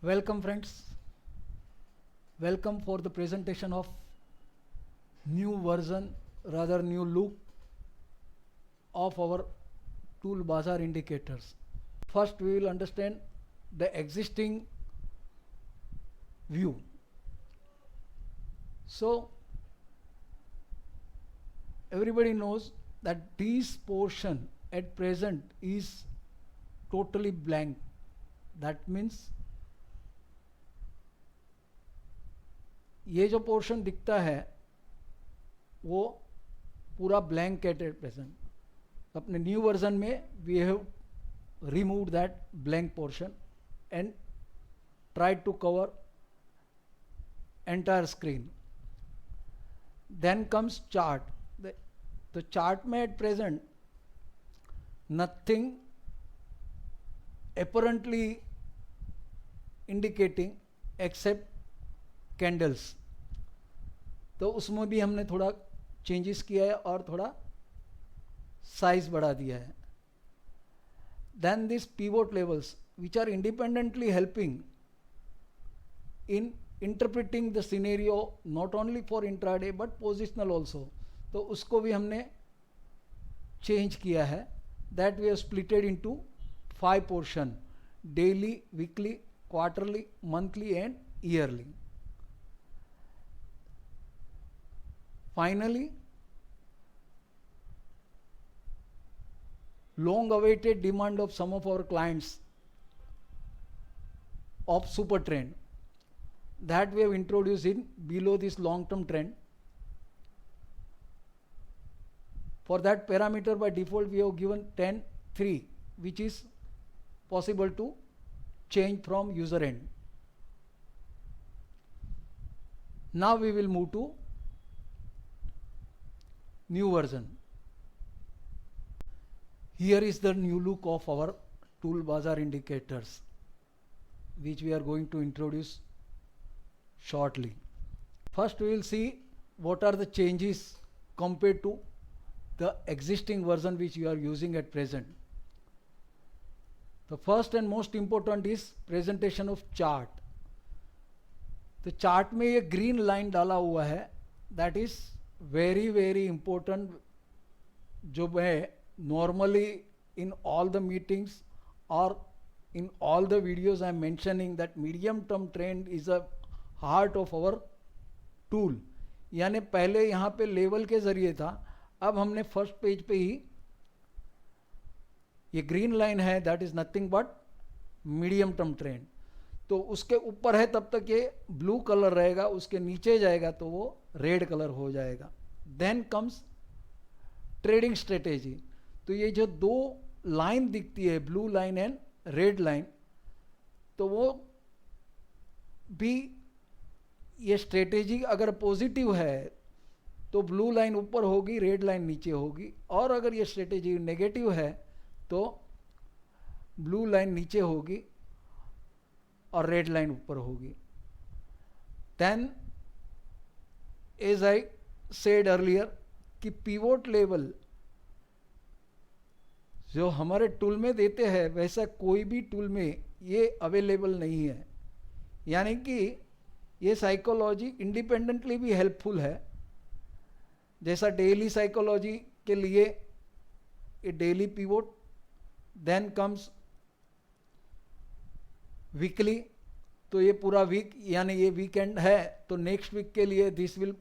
Welcome friends, welcome for the presentation of new version, rather new look of our tool bazaar indicators. First we will understand the existing view. So everybody knows that this portion at present is totally blank. That means ये जो portion दिखता है वो पूरा blank at present. अपने new version में we have removed that blank portion and try to cover entire screen. Then comes chart. तो chart में at present nothing apparently indicating except candles. तो उसमें भी हमने थोड़ा चेंजेस किया है और थोड़ा साइज बढ़ा दिया है. Then this pivot levels which are independently helping in interpreting the scenario not only for intraday but positional also. तो उसको भी हमने चेंज किया है. that we have splitted into 5 portion: daily, weekly, quarterly, monthly and yearly. Finally, long awaited demand of some of our clients of super trend, that we have introduced in below this long term trend. For that parameter by default we have given 10.3, which is possible to change from user end. Now we will move to new version. Here is the new look of our tool bazaar indicators, which we are going to introduce shortly. First we will see what are the changes compared to the existing version which you are using at present. The first and most important is presentation of chart. तो chart में ये green line डाला हुआ है, that is very very important. जो मैं normally in all the meetings और in all the videos I am mentioning that medium term trend is a heart of our tool. यानी पहले यहाँ पे लेवल के जरिए था, अब हमने फर्स्ट पेज पे ही ये ग्रीन लाइन है, that is nothing but medium term trend. तो उसके ऊपर है तब तक ये ब्लू कलर रहेगा, उसके नीचे जाएगा तो वो रेड कलर हो जाएगा. Then comes trading strategy. तो ये जो दो लाइन दिखती है, blue line and red line, तो वो भी ये स्ट्रेटेजी अगर पॉजिटिव है तो ब्लू लाइन ऊपर होगी, रेड लाइन नीचे होगी. और अगर ये स्ट्रेटेजी नेगेटिव है तो ब्लू लाइन नीचे होगी और रेड लाइन ऊपर होगी. Then as I said earlier कि पिवोट लेवल जो हमारे टूल में देते हैं वैसा कोई भी टूल में ये अवेलेबल नहीं है. यानी कि ये साइकोलॉजी इंडिपेंडेंटली भी हेल्पफुल है. जैसा डेली साइकोलॉजी के लिए ये daily pivot, then comes weekly. तो ये पूरा वीक, यानी ये वीकेंड है तो नेक्स्ट वीक के लिए this will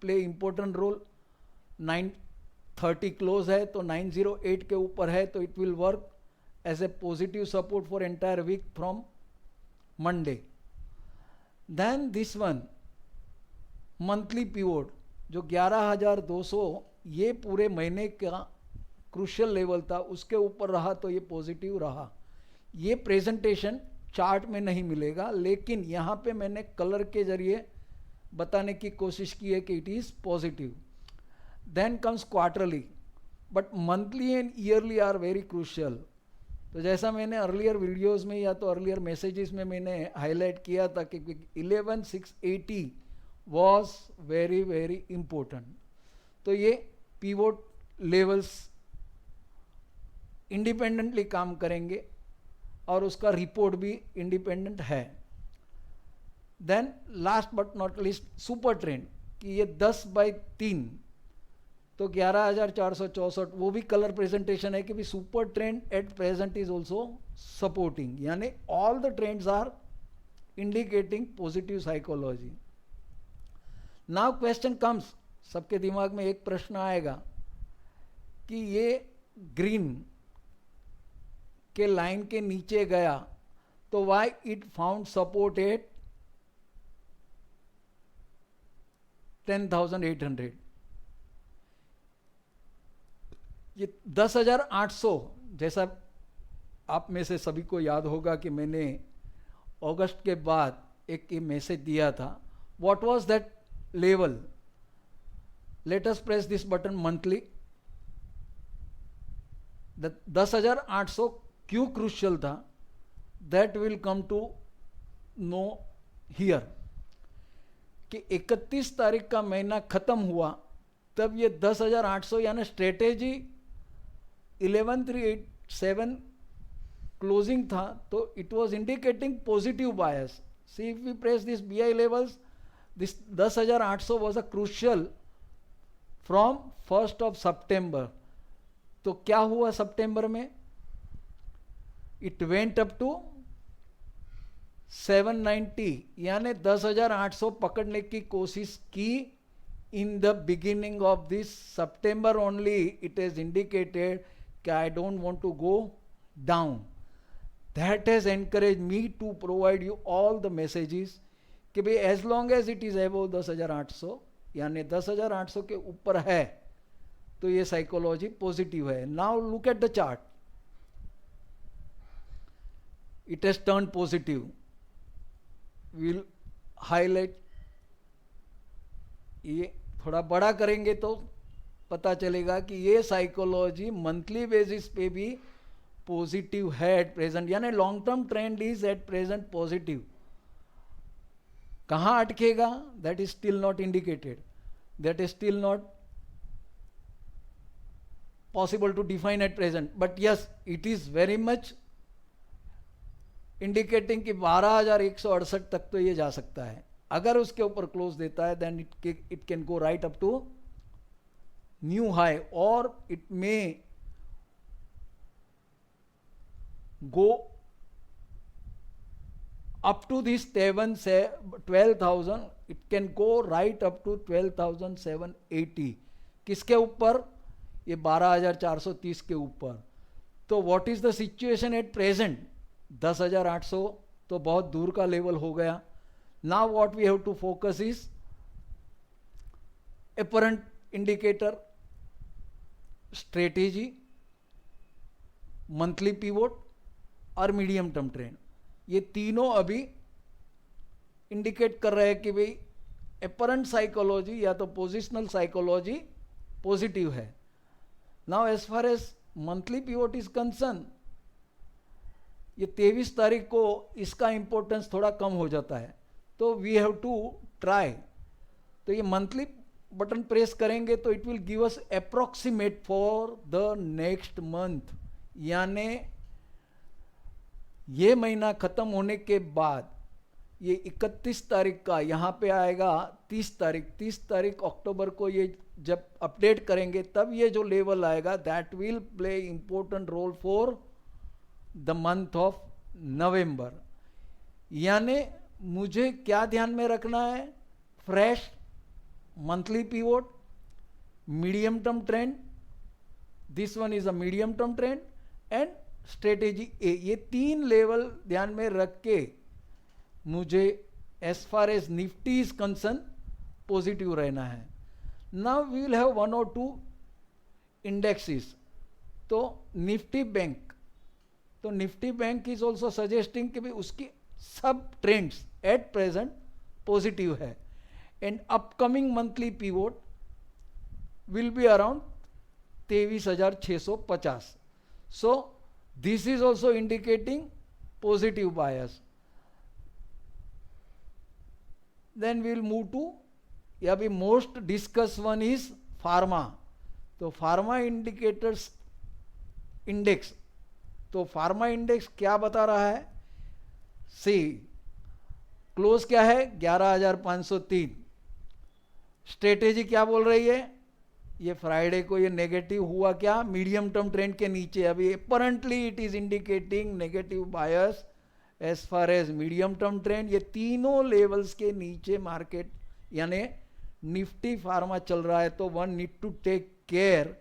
play important role. 930 close है तो 908 के ऊपर है तो it will work as a positive support for entire week from Monday. Then this one monthly pivot जो 11,200 ये पूरे महीने का क्रूशियल लेवल था, उसके ऊपर रहा तो ये पॉजिटिव रहा. ये प्रेजेंटेशन चार्ट में नहीं मिलेगा, लेकिन यहाँ पे मैंने कलर के जरिए बताने की कोशिश की है कि it is positive. Then comes quarterly, but monthly and yearly are very crucial. तो जैसा मैंने अर्लियर वीडियोस में या तो अर्लियर मैसेजेस में मैंने हाईलाइट किया था कि 11,680 वॉज वेरी वेरी इंपॉर्टेंट. तो ये पिवोट लेवल्स इंडिपेंडेंटली काम करेंगे और उसका रिपोर्ट भी इंडिपेंडेंट है. Then last but not least super trend कि ये 10/3 तो 11,464 वो भी कलर प्रेजेंटेशन है कि भी super trend at present is also supporting, यानी all the trends are indicating positive psychology. Now question comes, सबके दिमाग में एक प्रश्न आएगा कि ये ग्रीन के लाइन के नीचे गया तो why it found support at 10,800. ये 10,800 जैसा आप में से सभी को याद होगा कि मैंने अगस्त के बाद एक ये मैसेज दिया था. What was that level? Let us press this button monthly. 10,800 क्यों क्रूशियल था? That will come to know here कि 31 तारीख का महीना खत्म हुआ तब ये 10,800 यानी स्ट्रेटेजी 11,387 क्लोजिंग था, तो it was indicating positive bias. See if we press this BI levels, this 10,800 was a crucial from 1st of September. तो क्या हुआ सितंबर में? इट वेंट अप टू 790 यानी 10,800 पकड़ने की कोशिश की. In the beginning of this September only it is indicated कि I don't want to go down. That has encourage me to provide you all the messages कि भाई as long as it is above 10,800 यानी 10,800 के ऊपर है तो ये psychology positive है. Now look at the chart, it has turn positive. Will highlight, ये थोड़ा बड़ा करेंगे तो पता चलेगा कि ये साइकोलॉजी मंथली बेसिस पे भी पॉजिटिव है एट प्रेजेंट, यानी long term trend is at present positive. कहां अटकेगा? That is still not indicated, that is still not possible to define at present, but yes it is very much indicating कि 12,168 तक तो ये जा सकता है. अगर उसके ऊपर क्लोज देता है then it can go right up to new high or it may go up to this 12,000, it can go right up to 12,780. किसके ऊपर? ये 12,430 के ऊपर. तो what is the situation at present? 10,800 तो बहुत दूर का लेवल हो गया. Now what we have to focus is apparent indicator, strategy, monthly pivot और मीडियम टर्म ट्रेंड. ये तीनों अभी इंडिकेट कर रहे हैं कि भाई अपरेंट साइकोलॉजी या तो पोजिशनल साइकोलॉजी पॉजिटिव है. Now as far as monthly pivot is concerned, ये 23 तारीख को इसका इंपॉर्टेंस थोड़ा कम हो जाता है, तो वी हैव टू ट्राई. तो ये मंथली बटन प्रेस करेंगे तो it will give us approximate for the next month, यानी ये महीना खत्म होने के बाद ये 31 तारीख का यहाँ पे आएगा 30 तारीख अक्टूबर को ये जब अपडेट करेंगे तब ये जो लेवल आएगा that will play important role for the month of November. यानी मुझे क्या ध्यान में रखना है? Fresh monthly pivot, medium term trend, this one is a medium term trend and strategy A. ये 3 लेवल ध्यान में रख के मुझे as far as Nifty is concern positive रहना है. Now we will have 1 or 2 indexes. तो Nifty bank is also suggesting कि भाई उसकी सब ट्रेंड्स एट प्रेजेंट पॉजिटिव है and upcoming monthly pivot will be around 23,650. So this is also indicating positive bias. Then we will move to या भी most discuss one is pharma. तो pharma indicators index, तो pharma index क्या बता रहा है? सी close क्या है 11,503। स्ट्रेटेजी क्या बोल रही है, ये फ्राइडे को ये नेगेटिव हुआ क्या, मीडियम टर्म ट्रेंड के नीचे। अभी apparently it is indicating negative bias as far as medium term trend. ये तीनों लेवल्स के नीचे मार्केट यानी निफ्टी फार्मा चल रहा है। तो one need to take care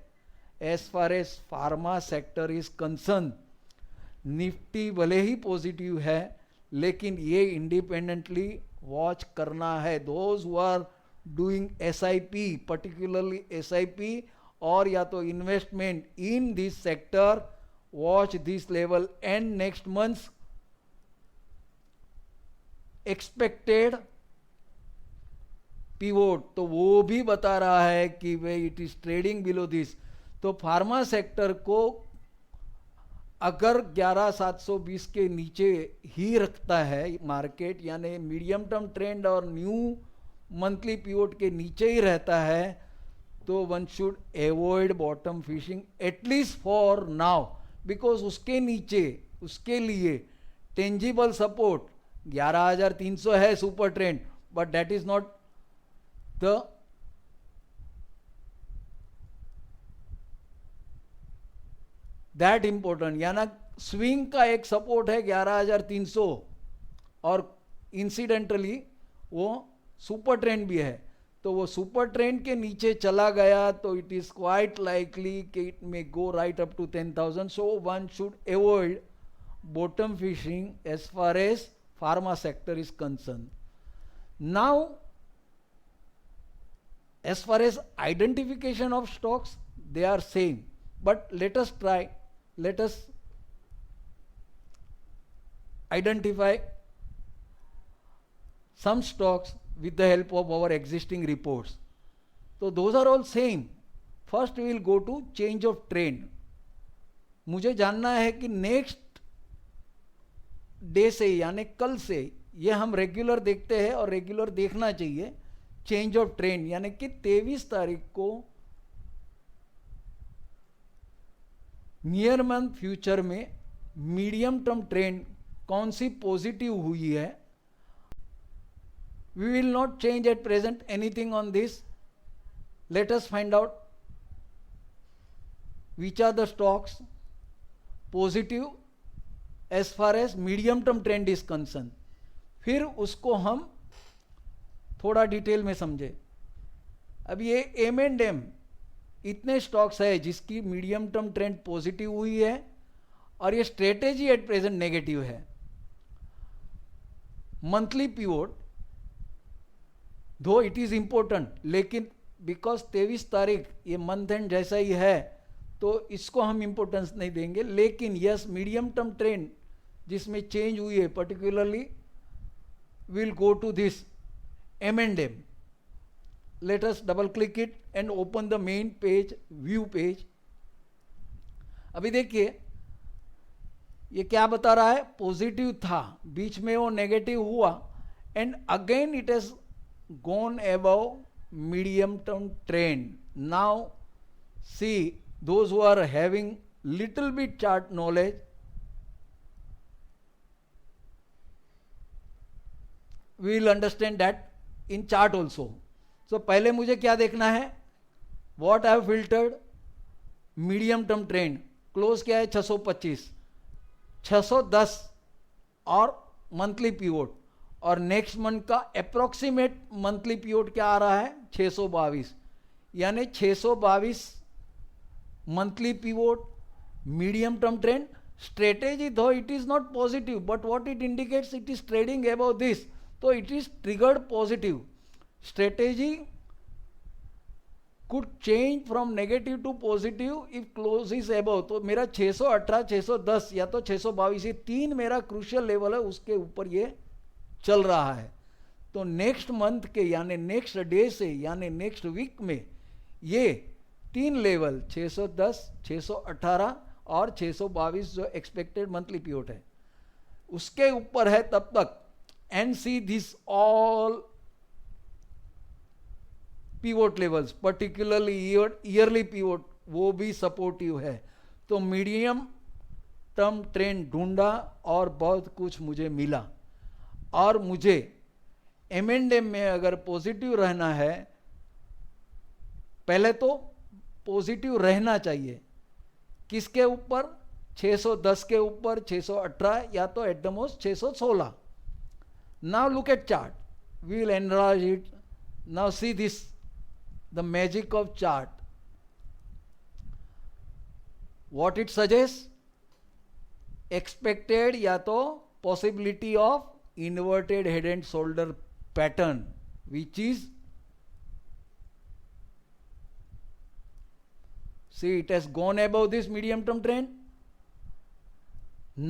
as far as pharma sector is concern. Nifty भले ही पॉजिटिव है लेकिन ये इंडिपेंडेंटली वॉच करना है। Those who are doing SIP, particularly SIP और या तो investment in this sector, watch this level and next month expected pivot. तो वो भी बता रहा है कि भाई it is trading below this. तो फार्मा सेक्टर को अगर 11,720 के नीचे ही रखता है मार्केट, यानी मीडियम टर्म ट्रेंड और न्यू मंथली पिवोट के नीचे ही रहता है, तो one should avoid bottom fishing at least for now, because उसके नीचे उसके लिए टेंजिबल सपोर्ट 11,300 है super trend, but that is not the that important. यानी स्विंग का एक सपोर्ट है 11,300 और इंसिडेंटली वो सुपर ट्रेंड भी है। तो वो सुपर ट्रेंड के नीचे चला गया तो इट इज क्वाइट लाइकली कि it may go right up to 10,000। So one should avoid bottom fishing as far as pharma sector is concern. Now as far as identification of stocks, they are same, but let us identify some stocks with the help of our existing reports. So those are all same. First we will go to change of trend. मुझे जानना है कि next day से यानी कल से, ये हम रेगुलर देखते हैं और रेगुलर देखना चाहिए, चेंज ऑफ ट्रेंड यानी कि 23 तारीख को नियर मंथ फ्यूचर में मीडियम टर्म ट्रेंड कौन सी पॉजिटिव हुई है। We will not change at present anything on this. Let us find out which are the stocks positive as far as medium term trend is concern, फिर उसको हम थोड़ा detail में समझे। अब ये M&M इतने स्टॉक्स है जिसकी मीडियम टर्म ट्रेंड पॉजिटिव हुई है और ये स्ट्रेटेजी एट प्रेजेंट नेगेटिव है। मंथली पिवोट दो इट इज इंपॉर्टेंट, लेकिन बिकॉज 23 तारीख ये मंथ एंड जैसा ही है तो इसको हम इंपॉर्टेंस नहीं देंगे। लेकिन यस, मीडियम टर्म ट्रेंड जिसमें चेंज हुई है particularly will go to this M&M. Let us double click it and open the main page, view page. अभी देखिए ये क्या बता रहा है, पॉजिटिव था, बीच में वो नेगेटिव हुआ and again it has gone above medium term trend. Now see those who are having little bit chart knowledge will understand that in chart also. So पहले मुझे क्या देखना है, what I have filtered medium term trend, close क्या है 625, 610 और monthly pivot, और next month का अप्रोक्सीमेट मंथली पिवोट क्या आ रहा है 622, यानी 622 monthly pivot medium term trend. Strategy दो it is not positive but what it indicates it is trading above this, तो it is triggered positive. Strategy could change from negative to positive if close is above. तो मेरा 618, 610 या तो 622, ये तीन मेरा crucial level है, उसके ऊपर ये चल रहा है। तो नेक्स्ट मंथ के यानी नेक्स्ट डे से यानी नेक्स्ट वीक में ये तीन लेवल 610, 618 और 622 जो एक्सपेक्टेड मंथली पिवोट है उसके ऊपर है तब तक। And see this all pivot levels particularly yearly pivot वो भी सपोर्टिव है। तो मीडियम टर्म ट्रेंड ढूंढा और बहुत कुछ मुझे मिला और मुझे M&M में अगर पॉजिटिव रहना है, पहले तो पॉजिटिव रहना चाहिए, किसके ऊपर? 610 के ऊपर, 618 या तो at the most 616. Now look at chart, we will enlarge it. Now see this, the magic of chart. What it suggest? Expected या तो possibility of inverted head and shoulder pattern, which is, see, it has gone above this medium term trend.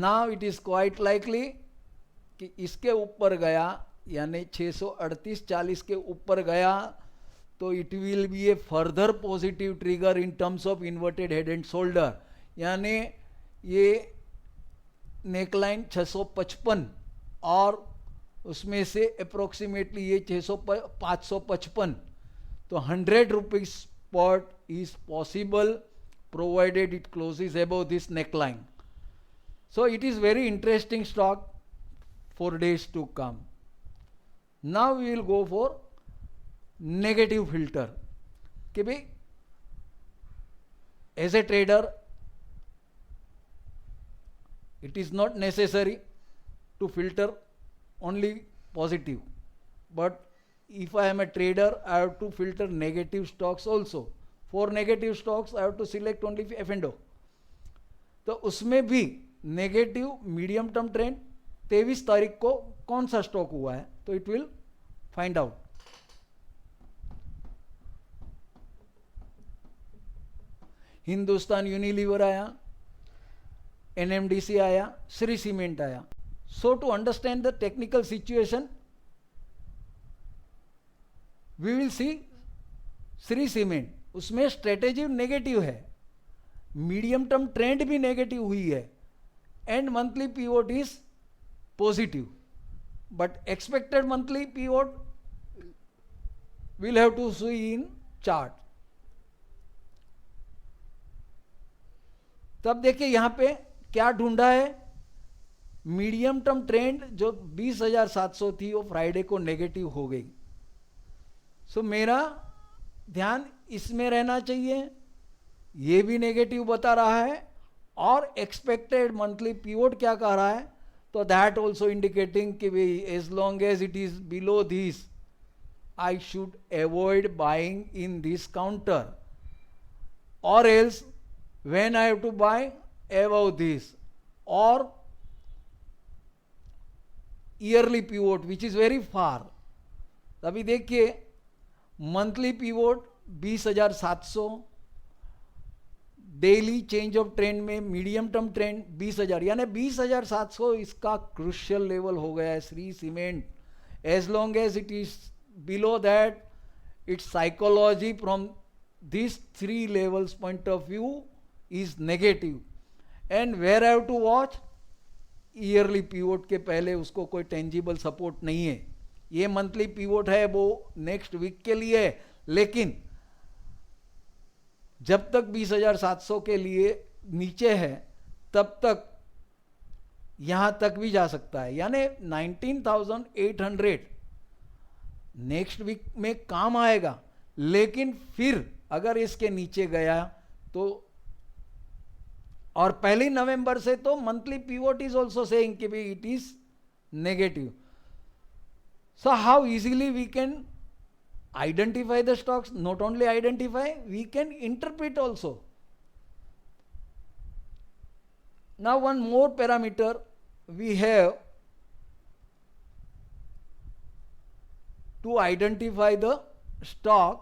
Now it is quite likely कि इसके ऊपर गया, यानी 638.40 के ऊपर गया, तो it will be a further positive trigger in terms of inverted head and shoulder. यानी ये नेकलाइन 655 और उसमें से अप्रोक्सीमेटली ये 555, तो 100 rupees spot is possible provided it closes above this neckline. So it is very interesting stock for days to come. Now we will go for negative filter कि भाई as a trader it is not necessary to filter only positive, but if I am a trader I have to filter negative stocks also. For negative stocks I have to select only F&O. तो उसमें भी negative medium term trend 23 तारीख को कौन सा stock हुआ है, तो it will find out. Hindustan Unilever आया, NMDC आया, श्री सीमेंट आया. So to understand the technical situation, we will see Shree cement, उसमें स्ट्रेटेजी नेगेटिव है, मीडियम टर्म ट्रेंड भी नेगेटिव हुई है, and monthly pivot is positive, but expected monthly pivot will have to see in chart. तब देखिए यहां पे क्या ढूंढा है, मीडियम टर्म ट्रेंड जो 20,700 थी वो फ्राइडे को नेगेटिव हो गई. सो मेरा ध्यान इसमें रहना चाहिए, ये भी नेगेटिव बता रहा है, और एक्सपेक्टेड मंथली पीवोट क्या कह रहा है, तो दैट ऑल्सो इंडिकेटिंग कि भाई as long as it is below this I should avoid buying in this counter, और else when I have to buy above this, और yearly pivot which is very far. अभी देखिए monthly pivot 20,700, daily change of trend में medium term trend 20,000, यानी 20,700 इसका crucial level हो गया है Shree Cement. As long as it is below that, it's psychology from this 3 levels point of view is negative, and where have to watch, yearly pivot के पहले उसको कोई टेंजिबल सपोर्ट नहीं है. ये मंथली पीवोट है वो नेक्स्ट वीक के लिए है, लेकिन जब तक 20,700 के लिए नीचे है तब तक यहां तक भी जा सकता है, यानी 19,800 नेक्स्ट वीक में काम आएगा. लेकिन फिर अगर इसके नीचे गया तो, और 1 नवंबर से तो monthly pivot is also saying कि भाई it is negative. So how easily we can identify the stocks? Not only identify, we can interpret also. Now one more parameter we have to identify the stock,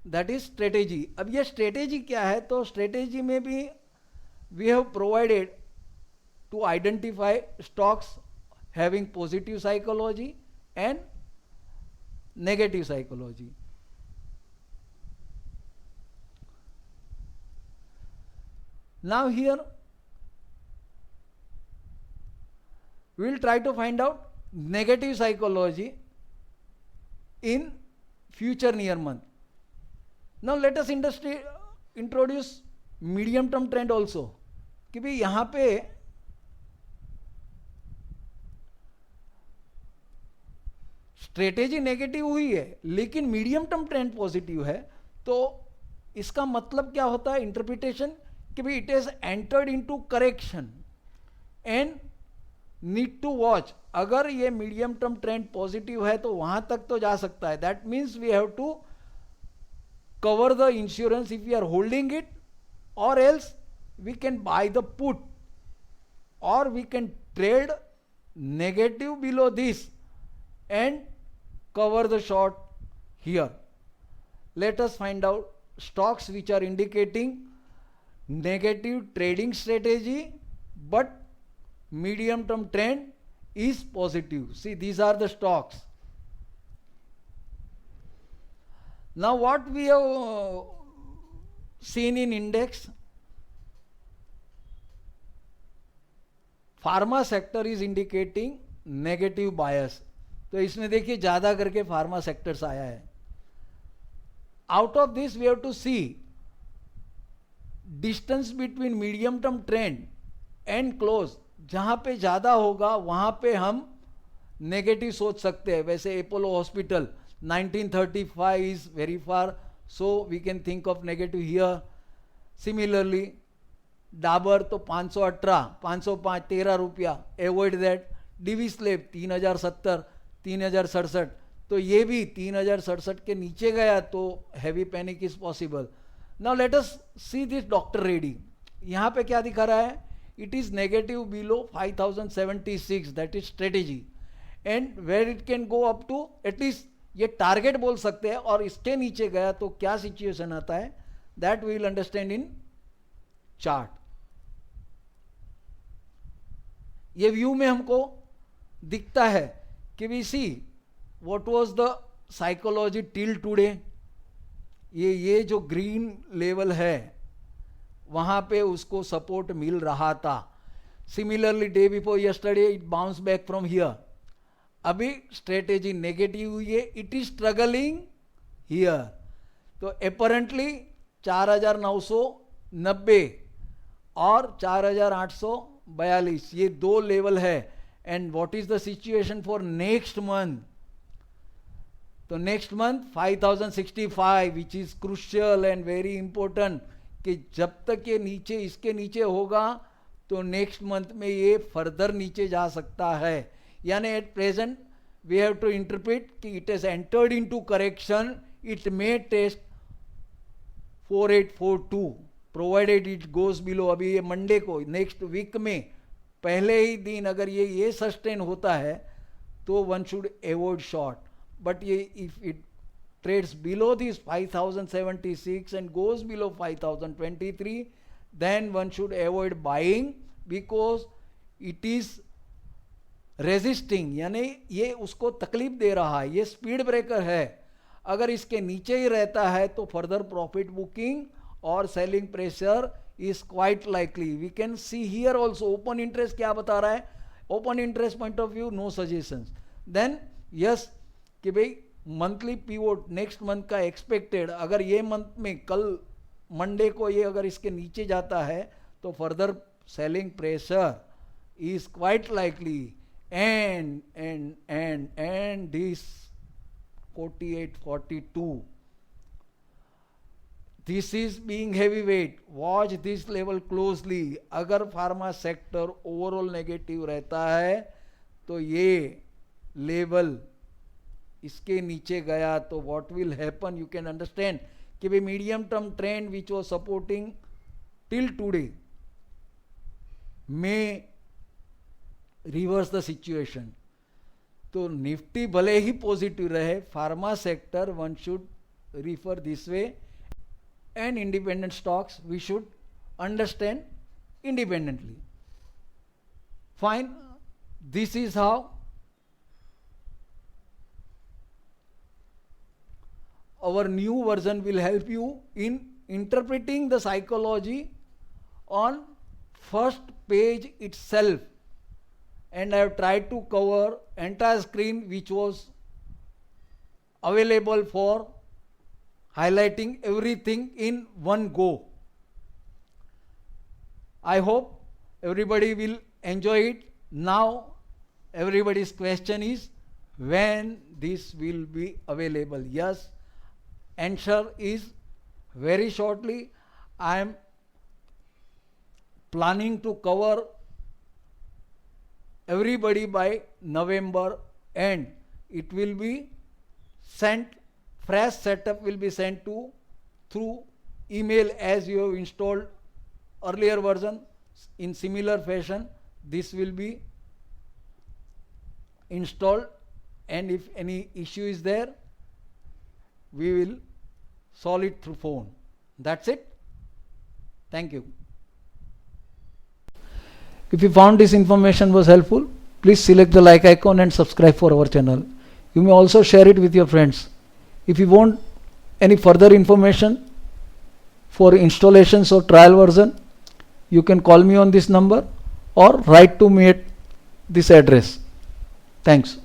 that is strategy. अब ये strategy क्या है, तो strategy में भी we have provided to identify stocks having positive psychology and negative psychology. Now here we will try to find out negative psychology in future near month. Now let us introduce medium term trend also, कि भाई यहाँ पे strategy negative हुई है लेकिन medium term trend positive है, तो इसका मतलब क्या होता है इंटरप्रिटेशन कि भाई it is entered into correction and need to watch. अगर ये मीडियम टर्म ट्रेंड पॉजिटिव है तो वहां तक तो जा सकता है. That means we have to cover the insurance if we are holding it, और else we can buy the put, or we can trade negative below this and cover the short here. Let us find out stocks which are indicating negative trading strategy but medium term trend is positive. See, these are the stocks. Now what we have seen in index, pharma sector is indicating negative bias. तो इसमें देखिए ज्यादा करके pharma sectors आया है. Out of this we have to see distance between medium term trend and close. जहां पे ज्यादा होगा वहां पे हम नेगेटिव सोच सकते हैं. वैसे Apollo hospital 1935 is very far, so we can think of negative here. Similarly Dabur तो 518, 505, 13 रुपया, एवॉइड दैट. डीवी स्लेब 3070, 3067, तो ये भी 3067 के नीचे गया तो heavy panic is possible. Now let us see this doctor Reddy. यहाँ पे क्या दिखा रहा है? It is negative below 5076, that is strategy, and where it can go up to at least ये टारगेट बोल सकते हैं. और इसके नीचे गया तो क्या सिचुएशन आता है, that we will understand in chart. ये व्यू में हमको दिखता है कि we see what was the psychology till today. ये जो ग्रीन लेवल है वहां पे उसको सपोर्ट मिल रहा था. Similarly day before yesterday it bounce back from here. अभी स्ट्रेटेजी नेगेटिव हुई है, इट इज स्ट्रगलिंग हियर. तो अपरेंटली 4990 और 4842, ये दो लेवल है. And what is the situation for next month? तो next month 5065 which is crucial and very important, कि जब तक ये नीचे इसके नीचे होगा तो नेक्स्ट मंथ में ये फर्दर नीचे जा सकता है. यानी at present we have to interpret कि it has entered into correction. It may test 4842 provided it goes below. अभी ये मंडे को नेक्स्ट वीक में पहले ही दिन अगर ये सस्टेन होता है तो one should avoid short. But ये if it trades below this 5076 and goes below 5023, then one should avoid buying because it is resisting, यानी ये उसको तकलीफ दे रहा है, ये स्पीड ब्रेकर है. अगर इसके नीचे ही रहता है तो फर्दर प्रॉफिट बुकिंग और selling pressure is quite likely. We can see here also open interest क्या बता रहा है. Open interest point of view no suggestions. Then yes कि भाई मंथली पीवोट नेक्स्ट मंथ का एक्सपेक्टेड, अगर ये मंथ में कल मंडे को ये अगर इसके नीचे जाता है तो further selling pressure is quite likely. And this 4842, this is being heavy weight. Watch this level closely. अगर फार्मा सेक्टर ओवरऑल नेगेटिव रहता है तो ये लेवल इसके नीचे गया तो what will happen, you can understand कि भाई medium term trend which was supporting till today में रिवर्स द सिचुएशन. तो निफ्टी भले ही पॉजिटिव रहे, pharma sector one should refer this way, and independent stocks we should understand independently. Fine, this is how our new version will help you in interpreting the psychology on first page itself. And I have tried to cover entire screen which was available for highlighting everything in one go. I hope everybody will enjoy it. Now everybody's question is when this will be available. Yes, answer is very shortly. I am planning to cover everybody by November end. It will be sent, fresh setup will be sent to through email as you have installed earlier version. In similar fashion, this will be installed, and if any issue is there, we will solve it through phone. That's it. Thank you. If you found this information was helpful, please select the like icon and subscribe for our channel. You may also share it with your friends. If you want any further information for installations or trial version, you can call me on this number or write to me at this address. Thanks.